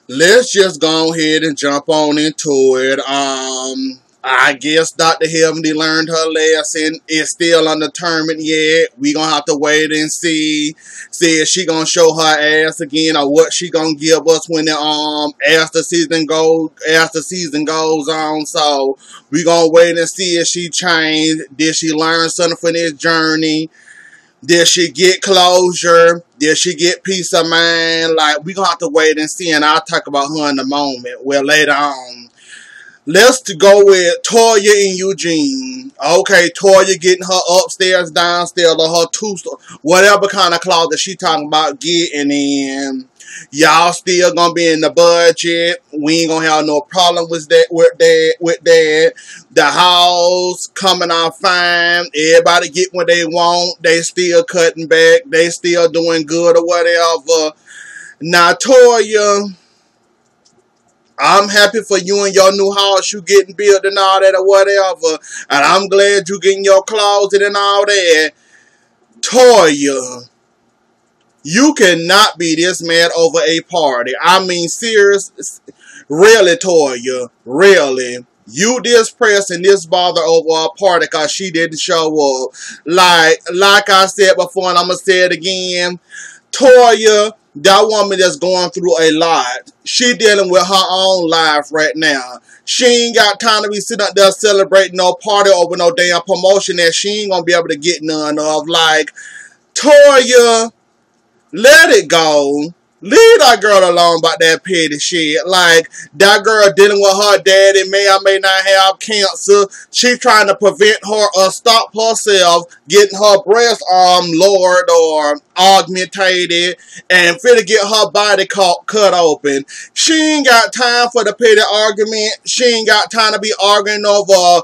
Let's just go ahead and jump on into it. I guess Dr. Heavenly learned her lesson. It's still undetermined yet. We gonna have to wait and see if she gonna show her ass again or what she gonna give us when as the season goes on. So we gonna wait and see if she changed. Did she learn something from this journey? Did she get closure? Did she get peace of mind? Like, we gonna have to wait and see, and I'll talk about her in a moment. Well, later on. Let's go with Toya and Eugene. Okay, Toya getting her upstairs, downstairs, or her whatever kind of closet she talking about getting in. Y'all still gonna be in the budget. We ain't gonna have no problem with that. The house coming out fine. Everybody get what they want. They still cutting back. They still doing good or whatever. Now, Toya, I'm happy for you and your new house you getting built and all that or whatever. And I'm glad you getting your closet and all that. Toya, you cannot be this mad over a party. I mean, serious. Really, Toya. Really. You this pressing this bother over a party because she didn't show up. Like I said before, and I'm going to say it again. Toya, that woman that's going through a lot. She dealing with her own life right now. She ain't got time to be sitting up there celebrating no party over no damn promotion that she ain't going to be able to get none of. Like, Toya, let it go. Leave that girl alone about that petty shit. Like, that girl dealing with her daddy may or may not have cancer. She trying to prevent her or stop herself getting her breast lowered or augmented and finna get her body cut open. She ain't got time for the petty argument. She ain't got time to be arguing over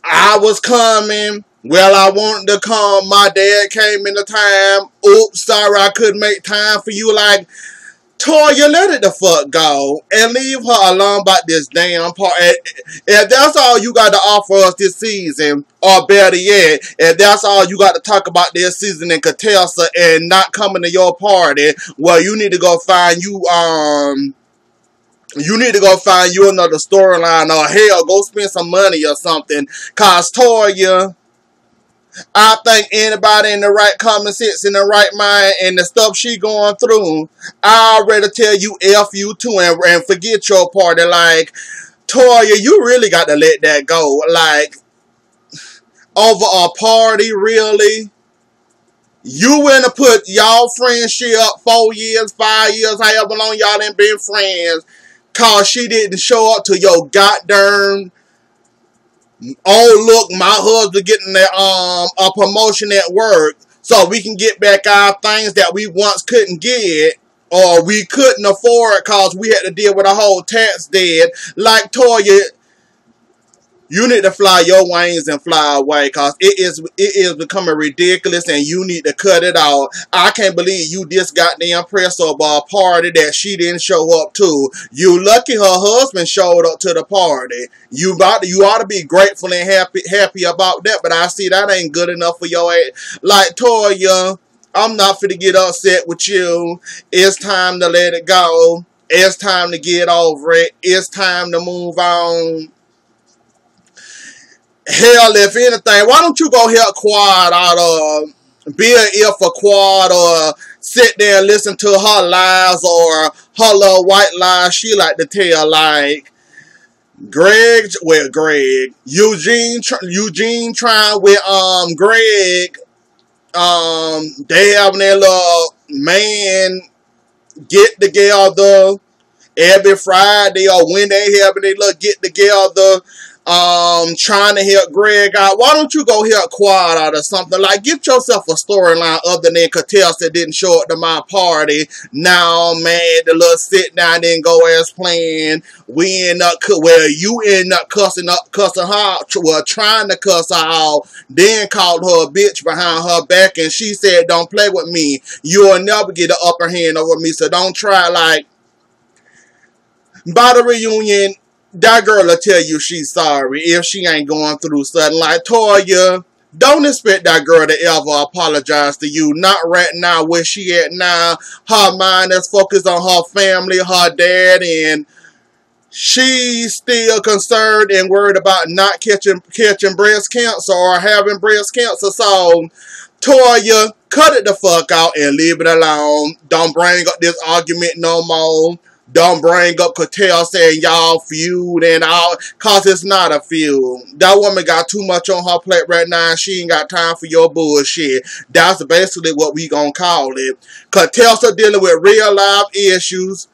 I was coming. Well, I wanted to come. My dad came in the time. Oops, sorry I couldn't make time for you. Like, Toya, let it the fuck go and leave her alone about this damn part. If that's all you got to offer us this season, or better yet, if that's all you got to talk about this season in Contessa and not coming to your party, well, you need to go find you another storyline, or hell, go spend some money or something. Cause Toya, I think anybody in the right common sense, in the right mind, and the stuff she going through, I already tell you F you too and forget your party. Like, Toya, you really got to let that go. Like, over a party, really? You went to put y'all friendship 4 years, 5 years, however long y'all ain't been friends, cause she didn't show up to your goddamn oh look, my husband getting a promotion at work so we can get back our things that we once couldn't get or we couldn't afford cause we had to deal with a whole tax debt. Like, Toya, you need to fly your wings and fly away because it is becoming ridiculous and you need to cut it out. I can't believe you this goddamn pressed over a party that she didn't show up to. You lucky her husband showed up to the party. You ought to be grateful and happy about that, but I see that ain't good enough for your ass. Like, Toya, I'm not finna get upset with you. It's time to let it go. It's time to get over it. It's time to move on. Hell, if anything, why don't you go help Quad out of be an ear for Quad or sit there and listen to her lies or her little white lies she like to tell. Like, Eugene trying with Greg, they having their little man get together every Friday or when they having their little get together. Trying to help Greg out. Why don't you go help Quad out or something? Like, get yourself a storyline other than Contessa didn't show up to my party. Now, man, the little sit down didn't go as planned. You end up cussing her out, well, trying to cuss her out, then called her a bitch behind her back, and she said, don't play with me. You'll never get the upper hand over me, so don't try. Like, by the reunion, that girl will tell you she's sorry if she ain't going through something. Like, Toya, Don't expect that girl to ever apologize to you. Not right now where she at now. Her mind is focused on her family, her dad, and she's still concerned and worried about not catching breast cancer or having breast cancer. So, Toya, cut it the fuck out and leave it alone. Don't bring up this argument no more. Don't bring up Contessa and y'all feud and all, cause it's not a feud. That woman got too much on her plate right now and she ain't got time for your bullshit. That's basically what we gonna call it. Contessa dealing with real life issues.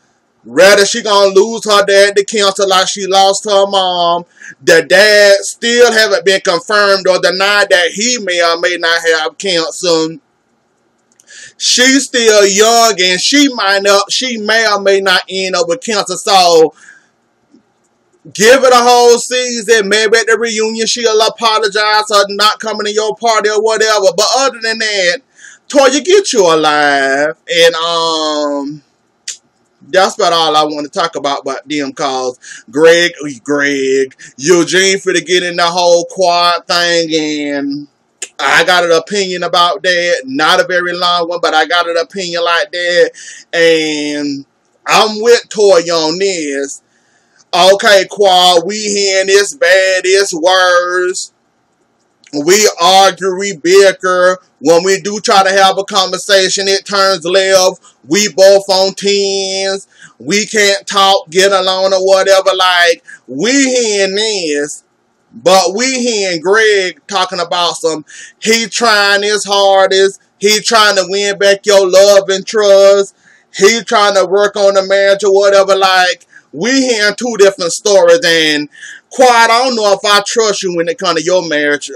Rather she gonna lose her dad to cancer like she lost her mom. The dad still haven't been confirmed or denied that he may or may not have cancer. She's still young and she may or may not end up with cancer. So give it a whole season. Maybe at the reunion she'll apologize for not coming to your party or whatever. But other than that, Toya, get you alive. And that's about all I want to talk about them calls. Eugene finna get in the whole quad thing, and I got an opinion about that. Not a very long one, but I got an opinion like that. And I'm with Toya on this. Okay, Quad, we hearing this bad, it's worse. We argue, we bicker. When we do try to have a conversation, it turns left. We both on tens. We can't talk, get along, or whatever. Like, we hearing this. But we hearing Greg talking about he trying his hardest. He trying to win back your love and trust. He trying to work on the marriage or whatever. Like, we hearing two different stories. And Quad, I don't know if I trust you when it comes to your marriage.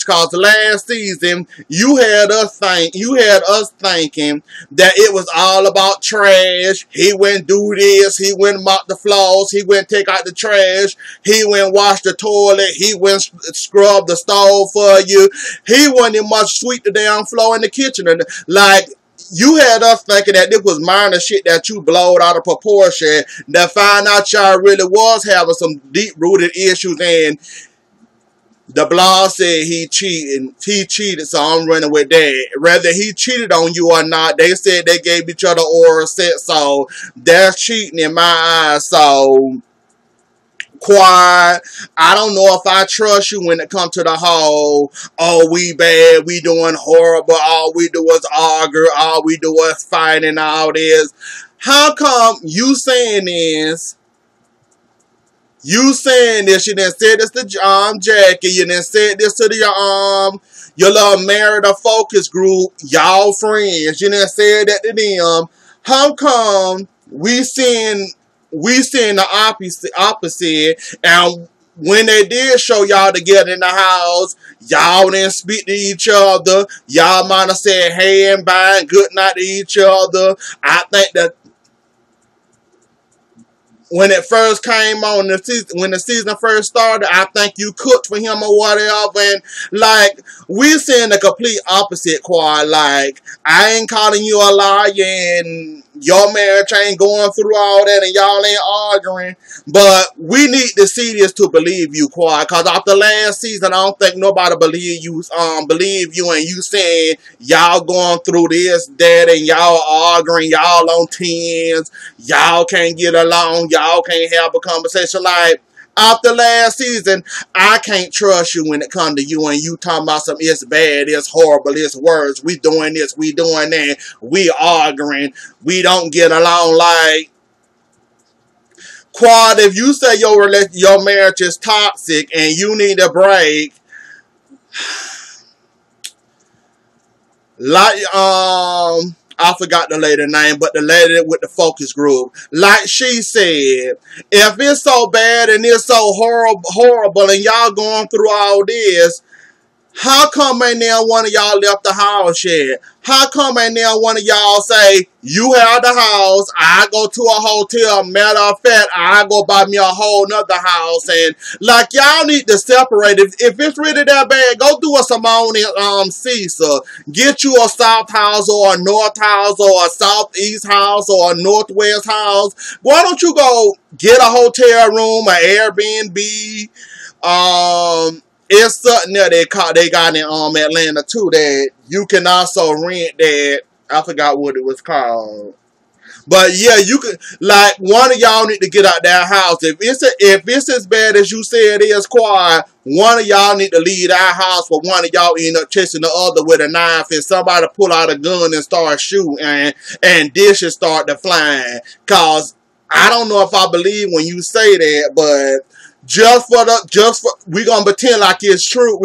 Cause last season you had us thinking that it was all about trash. He went do this. He went mop the floors. He went take out the trash. He went wash the toilet. He went scrub the stove for you. He wasn't even much sweep the damn floor in the kitchen. And like, you had us thinking that this was minor shit that you blowed out of proportion. To find out y'all really was having some deep-rooted issues, and the blog said he cheated, so I'm running with that. Whether he cheated on you or not, they said they gave each other oral sex, so that's cheating in my eyes. So, Quad, I don't know if I trust you when it comes to the whole, oh, we bad, we doing horrible, all we do is argue, all we do is fight and all this. How come you saying this? You done said this to Jackie, you done said this to your little marital focus group, y'all friends, you done said that to them. How come we seeing the opposite, and when they did show y'all together in the house, y'all didn't speak to each other. Y'all might have said hey and bye and good night to each other. I think that when it first came on, when the season first started, I think you cooked for him or whatever. And, like, we're seeing the complete opposite, Quad. Like, I ain't calling you a liar and your marriage ain't going through all that and y'all ain't arguing. But we need to see this to believe you, Quad. Because after last season, I don't think nobody believe you and you saying y'all going through this, that, and y'all arguing, y'all on tens, y'all can't get along, y'all can't have a conversation. Like, after last season, I can't trust you when it comes to you and you talking about something, it's bad, it's horrible, it's worse, we doing this, we doing that, we arguing, we don't get along. Like, Quad, if you say your marriage is toxic and you need a break, like, I forgot the lady name, but the lady with the focus group. Like she said, if it's so bad and it's so horrible and y'all going through all this, how come ain't now one of y'all left the house yet? How come ain't now one of y'all say, you have the house, I go to a hotel, matter of fact, I go buy me a whole nother house, and like y'all need to separate. If it's really that bad, go do a Simone Caesar. Get you a south house or a north house or a southeast house or a northwest house. Why don't you go get a hotel room, an Airbnb, it's something that they got in Atlanta too that you can also rent that. I forgot what it was called. But yeah, you could, like, one of y'all need to get out that house. If it's as bad as you said it is, Quad, one of y'all need to leave that house, for one of y'all end up chasing the other with a knife, and somebody pull out a gun and start shooting, and dishes start to flying. Cause I don't know if I believe when you say that, but we gonna pretend like it's true,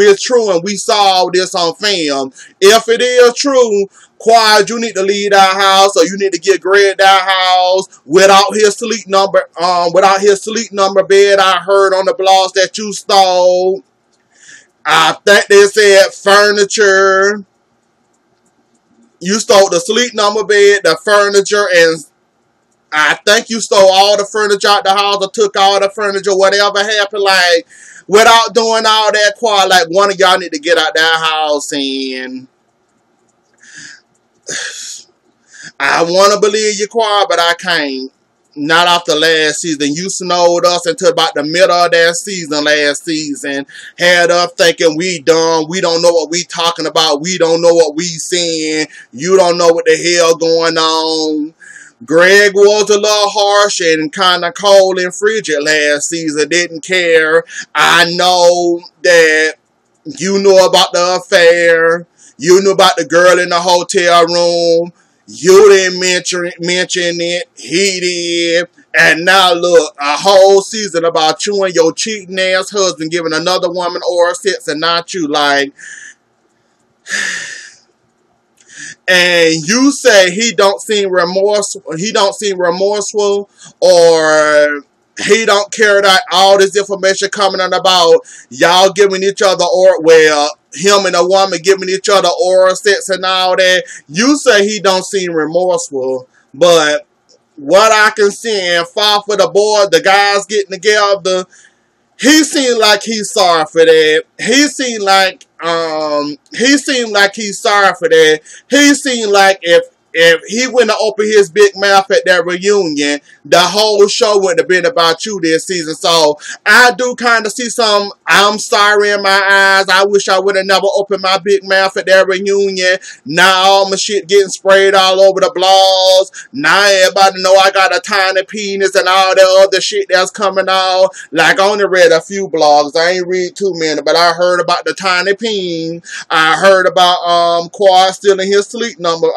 and we saw all this on film. If it is true, Quad, you need to leave that house, or you need to get Greg that house without his sleep number bed. I heard on the blogs that you stole. I think they said furniture. You stole the sleep number bed, the furniture, and I think you stole all the furniture out the house, or took all the furniture, whatever happened, like, without doing all that, Quad, like, one of y'all need to get out that house. And I want to believe you, Quad, but I can't. Not after last season. You snowed us until about the middle of that season last season. Had us thinking we done. We don't know what we talking about. We don't know what we seeing. You don't know what the hell going on. Greg was a little harsh and kind of cold and frigid last season. Didn't care. I know that you knew about the affair. You knew about the girl in the hotel room. You didn't mention it. He did. And now look, a whole season about you and your cheating ass husband giving another woman oral sex and not you. Like, and you say he don't seem remorseful, or he don't care that all this information coming on about y'all giving each other, or, well, him and a woman giving each other oral sex and all that. You say he don't seem remorseful, but what I can see and fall for the boy, the guys getting together, he seemed like he's sorry for that. He seemed like he's sorry for that. He seemed like if he wouldn't have opened his big mouth at that reunion, the whole show wouldn't have been about you this season. So I do kind of see some I'm sorry in my eyes. I wish I would have never opened my big mouth at that reunion. Now all my shit getting sprayed all over the blogs. Now everybody know I got a tiny penis and all that other shit that's coming out. Like, I only read a few blogs. I ain't read too many, but I heard about the tiny peen. I heard about Quad stealing his sleep number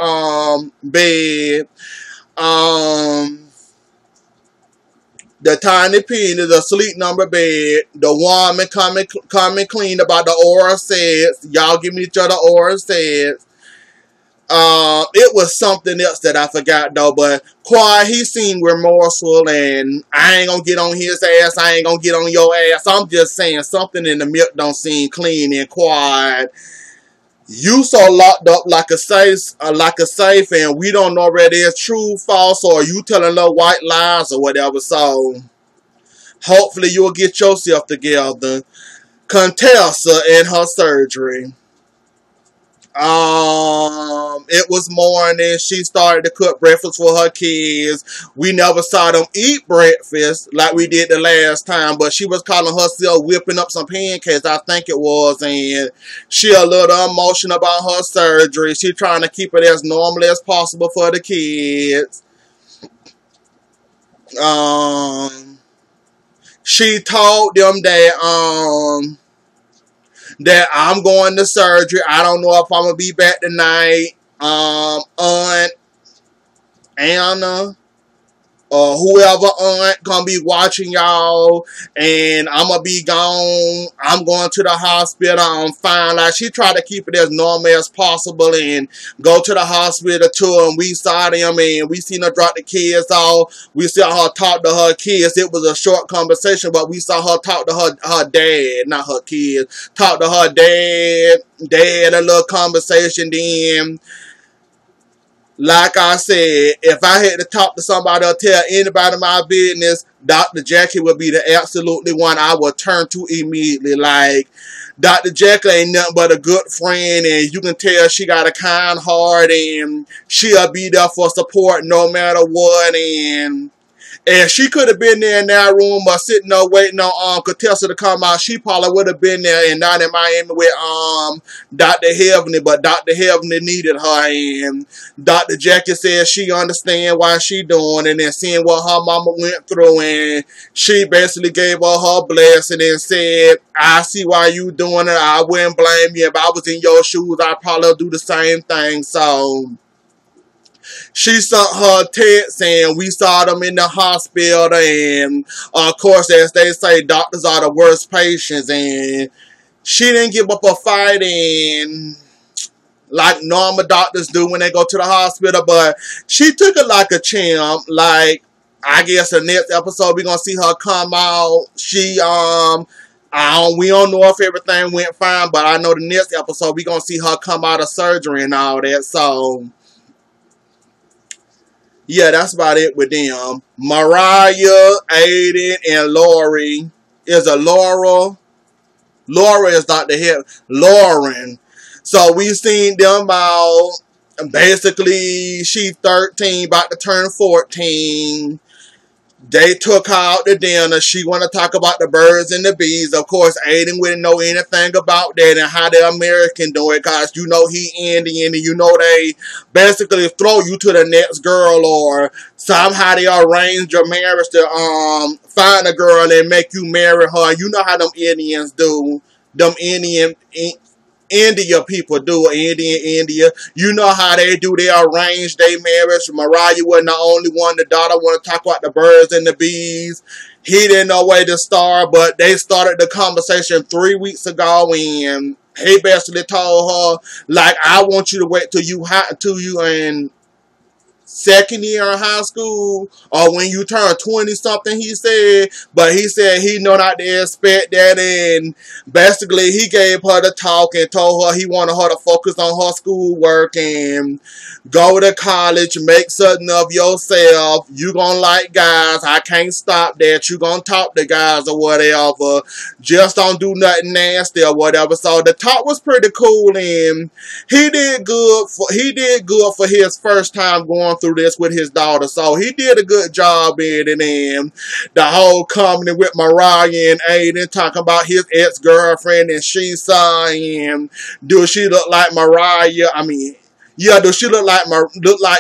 bed. The tiny peen is a sleep number bed. The woman coming clean about the oral sex. Y'all giving each other oral sex. It was something else that I forgot though, but Quad, he seemed remorseful, and I ain't gonna get on his ass. I ain't gonna get on your ass. I'm just saying something in the milk don't seem clean in Quad. You so locked up like a safe, and we don't know whether it's true, false, or you telling little white lies or whatever. So hopefully you'll get yourself together. Contessa in her surgery. It was morning. She started to cook breakfast for her kids. We never saw them eat breakfast like we did the last time, but she was calling herself whipping up some pancakes, I think it was, and she a little emotional about her surgery. She trying to keep it as normal as possible for the kids. She told them that I'm going to surgery. I don't know if I'm going to be back tonight. Aunt Anna or whoever aunt gonna be watching y'all, and I'm gonna be gone. I'm going to the hospital. I'm fine. Like, she tried to keep it as normal as possible and go to the hospital too, and we saw them, and we seen her drop the kids off. We saw her talk to her kids. It was a short conversation, but we saw her talk to her dad, not her kids. Talk to her dad, a little conversation. Then, like I said, if I had to talk to somebody or tell anybody my business, Dr. Jackie would be the absolutely one I would turn to immediately. Like, Dr. Jackie ain't nothing but a good friend, and you can tell she got a kind heart, and she'll be there for support no matter what. And And she could have been there in that room or sitting there waiting on Contessa to come out. She probably would have been there and not in Miami with Dr. Heavenly, but Dr. Heavenly needed her, and Dr. Jackie said she understand why she doing, and then seeing what her mama went through, and she basically gave her blessing and said, I see why you doing it. I wouldn't blame you. If I was in your shoes, I'd probably do the same thing. So she sent her text and we saw them in the hospital, and of course, as they say, doctors are the worst patients, and she didn't give up a fight and like normal doctors do when they go to the hospital, but she took it like a champ. Like, I guess the next episode we're gonna see her come out. We don't know if everything went fine, but I know the next episode we're gonna see her come out of surgery and all that. So yeah, that's about it with them. Mariah, Aiden, and Lori. Is a Laura? Laura is Dr. Lauren. So we seen them out. Basically, she 13, about to turn 14. They took her out to dinner. She want to talk about the birds and the bees. Of course, Aiden wouldn't know anything about that and how the American do it, because you know he Indian, and you know they basically throw you to the next girl, or somehow they arrange your marriage to find a girl and make you marry her. You know how them Indians do. Them India people do, India. You know how they do. They arrange their marriage. Mariah wasn't the only one. The daughter want to talk about the birds and the bees. He didn't know where to start, but they started the conversation 3 weeks ago, and he basically told her, like, I want you to wait till you in second year in high school, or when you turn 20 something, he said. But he said he know not to expect that, and basically he gave her the talk and told her he wanted her to focus on her schoolwork and go to college, make something of yourself. You gonna like guys, I can't stop that. You gonna talk to guys or whatever. Just don't do nothing nasty or whatever. So the talk was pretty cool, and he did good for his first time going through this with his daughter. So he did a good job in it, and the whole company with Mariah and Aiden talking about his ex-girlfriend, and she saw him. Do she look like Mariah? I mean, yeah, does she look like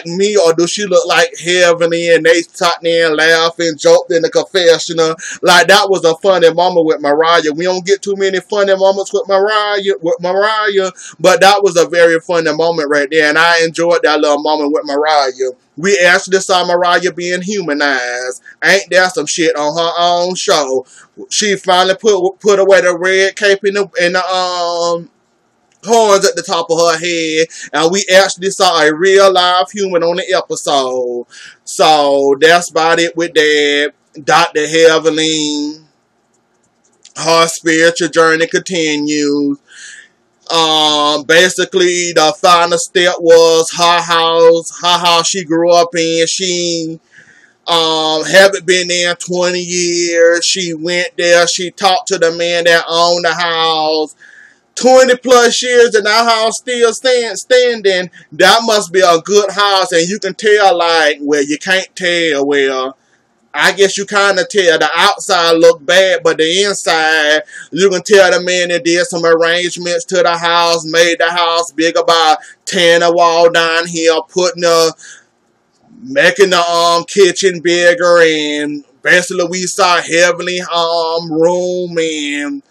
me, or does she look like Heavenly? And they sat there and laughed and joked in the confessional. Like, that was a funny moment with Mariah. We don't get too many funny moments with Mariah, but that was a very funny moment right there, and I enjoyed that little moment with Mariah. We actually saw Mariah being humanized. Ain't that some shit on her own show? She finally put away the red cape in the horns at the top of her head, and we actually saw a real live human on the episode. So that's about it with that. Dr. Heavenly, her spiritual journey continues. Basically the final step was her house she grew up in. She haven't been there in 20 years. She went there, she talked to the man that owned the house. 20 plus years and that house still standing. That must be a good house, and you can tell, like, well, you can't tell, well, I guess you kind of tell. The outside look bad, but the inside, you can tell the man that did some arrangements to the house, made the house bigger by tearing the wall down here, making the kitchen bigger, and basically we saw Heavenly room, and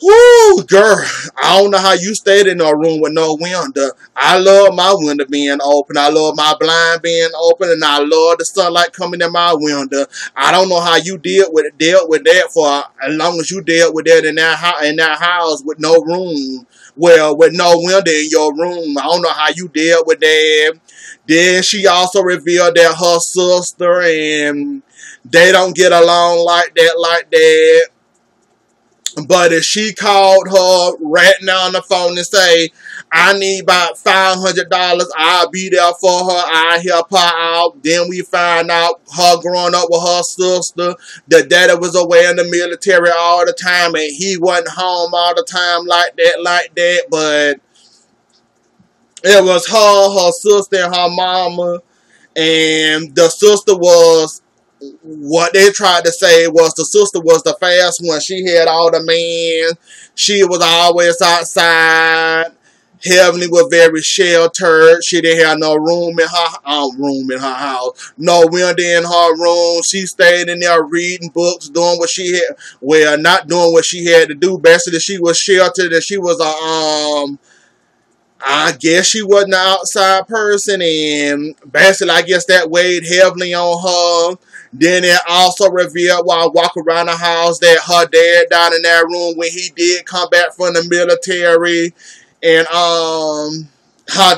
woo, girl, I don't know how you stayed in a room with no window. I love my window being open. I love my blind being open, and I love the sunlight coming in my window. I don't know how you dealt with that for as long as you dealt with that in that house with no room. Well, with no window in your room. I don't know how you dealt with that. Then she also revealed that her sister and they don't get along like that. But if she called her right now on the phone and say, I need about $500, I'll be there for her, I'll help her out. Then we find out her growing up with her sister. The daddy was away in the military all the time, and he wasn't home all the time like that. But it was her sister, and her mama. And the sister was, what they tried to say was the sister was the fast one. She had all the men. She was always outside. Heavenly was very sheltered. She didn't have no room in her house. No window in her room. She stayed in there reading books, doing what she had. Well, not doing what she had to do. Basically, she was sheltered and she was a I guess she wasn't an outside person, and basically, I guess that weighed heavily on her. Then it also revealed while walking around the house that her dad died in that room when he did come back from the military. And her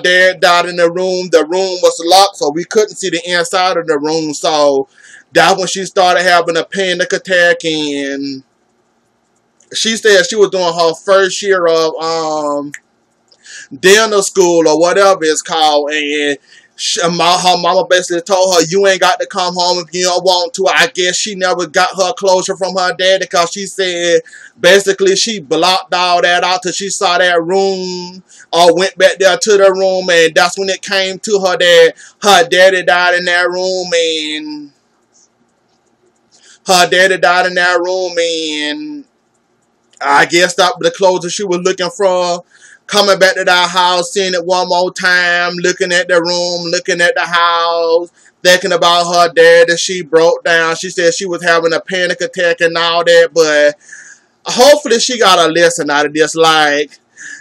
dad died in the room. The room was locked, so we couldn't see the inside of the room. So that's when she started having a panic attack, and she said she was doing her first year of dental school or whatever it's called, and her mama basically told her, you ain't got to come home if you don't want to. I guess she never got her closure from her daddy, because she said basically she blocked all that out till she saw that room or went back there to the room, and that's when it came to her that her daddy died in that room, and I guess that was the closure she was looking for. Coming back to that house, seeing it one more time, looking at the room, looking at the house, thinking about her dad that she broke down. She said she was having a panic attack and all that, but hopefully she got a lesson out of this. Like,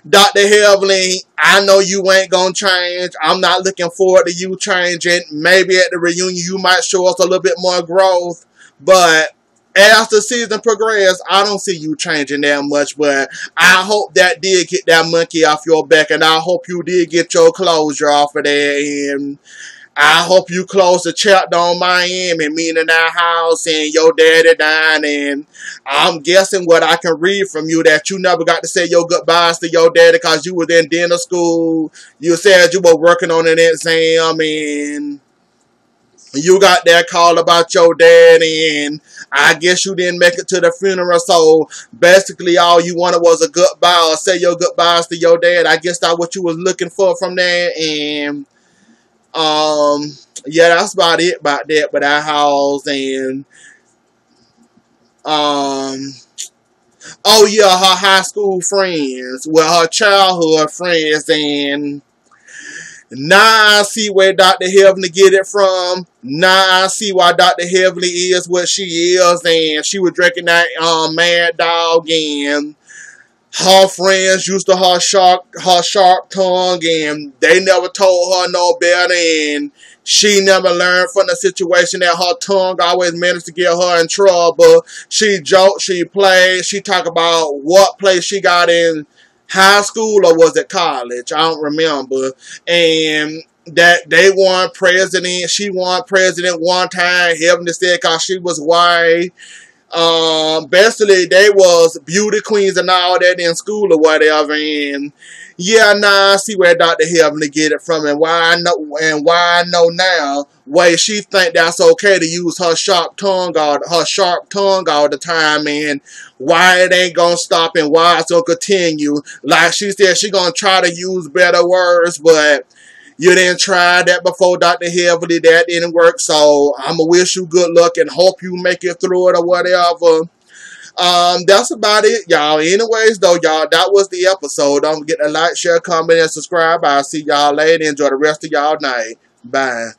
Dr. Heavenly, I know you ain't gonna change. I'm not looking forward to you changing. Maybe at the reunion you might show us a little bit more growth, but as the season progresses, I don't see you changing that much, but I hope that did get that monkey off your back, and I hope you did get your closure off of that, and I hope you close the chapter on Miami, meaning that house, and your daddy dying, and I'm guessing what I can read from you that you never got to say your goodbyes to your daddy because you was in dental school. You said you were working on an exam, and you got that call about your dad, and I guess you didn't make it to the funeral, so basically all you wanted was a goodbye or say your goodbyes to your dad. I guess that's what you was looking for from that, and yeah, that's about it about that, but that house, and oh yeah, her high school friends, well, her childhood friends, and now I see where Dr. Heavenly get it from. Now I see why Dr. Heavenly is what she is, and she was drinking that Mad Dog, and her friends used to her sharp tongue, and they never told her no better, and she never learned from the situation that her tongue always managed to get her in trouble. She joked, she played, she talked about what place she got in high school, or was it college? I don't remember. And that they won president. She won president one time. Heavenly said because she was white. Basically they was beauty queens and all that in school or whatever. And yeah, now I see where Dr. Heavenly get it from, and why I know now why she think that's okay to use her sharp tongue all the time, and why it ain't gonna stop and why it's gonna continue. Like she said, she gonna try to use better words, but you didn't try that before, Dr. Heavenly. That didn't work, so I'm gonna wish you good luck and hope you make it through it or whatever. That's about it, y'all. Anyways, though, y'all, that was the episode. Don't forget to like, share, comment, and subscribe. I'll see y'all later. Enjoy the rest of y'all night. Bye.